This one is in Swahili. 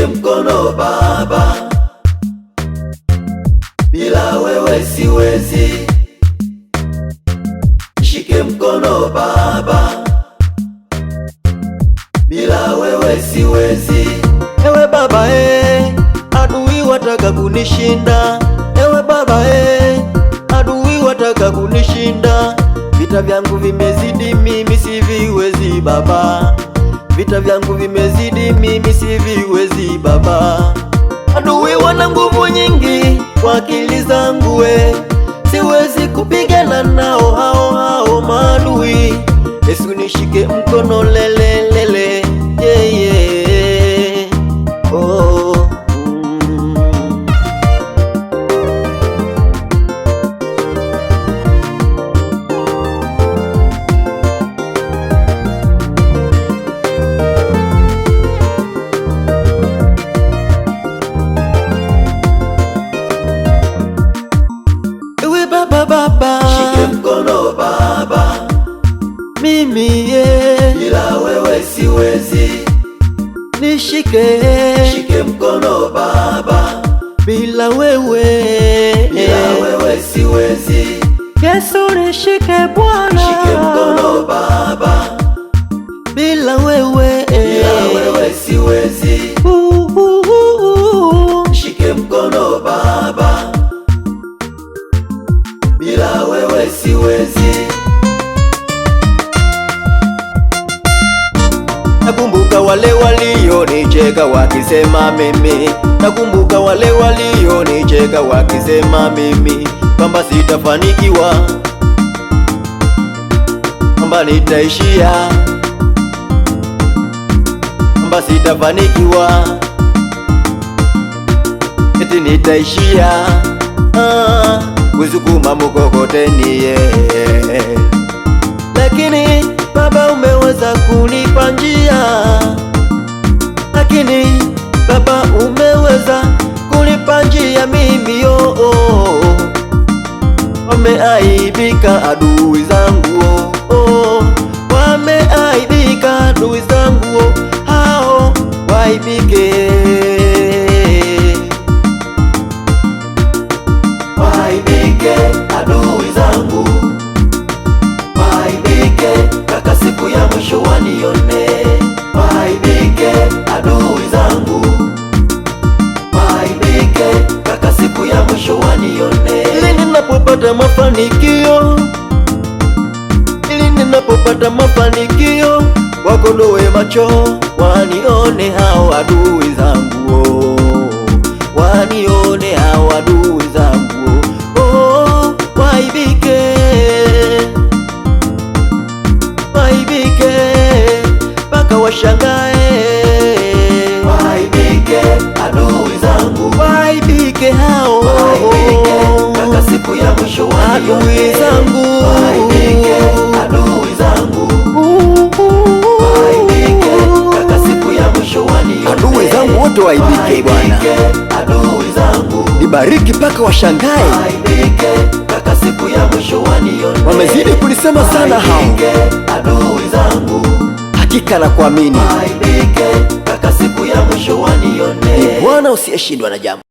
nishike mkono baba, bila wewe siwezi. Nishike mkono baba, bila wewe siwezi. Ewe baba adui wataka kunishinda. Ewe baba adui wataka kunishinda. Vita vyangu vimezidi, mimi siviwezi baba. Vita vyangu vimezidi, mimi siviwezi baba. Adui wana nguvu nyingi kwa akili zangu siwezi kupigana nao hao maadui. Yesu nishike mkono lele yeah, yeah. Oh. Baba, shike mkono baba, mimi bila wewe siwezi. Nishike mkono baba, bila wewe siwezi. Yesu nishike Bwana, shike mkono baba, bila wewe siwezi. Shike mkono baba, bila wewe siwezi. Nakumbuka wale walionicheka wakisema mimi, nakumbuka wale walionicheka wakisema mimi kwamba sitafanikiwa, kwamba nitaishia, kwamba sitafanikiwa, eti nitaishia kusukuma mkokoteni lakini baba umeweza kunipa njia, lakini baba umeweza kunipa njia mimi wameaibika adui zangu wameaibika adui zangu hao waibike. Adui zangu waibike, mpaka siku ya mwisho wanione. Waibike adui zangu waibike, mpaka siku ya mwisho wanione. Ili ninapopata mafanikio, ili ninapopata mafanikio, wakondoe macho wanione hao adui zangu wanione hao adui zangu waibike, waibike, mpaka washangae. Waibike adui zangu, waibike hao, waibike, mpaka siku ya mwisho adui zangu, waibike adui zangu, waibike, mpaka siku ya mwisho wanione. Adui zangu wote waibike Bwana, adui zangu nibariki mpaka washangae. Waibike, mpaka siku ya mwisho wanione. Wamezidi kunisema sana hao adui zangu, hakika na kuamini waibike, mpaka siku ya mwisho wanione. Bwana usiyeshindwa na jambo.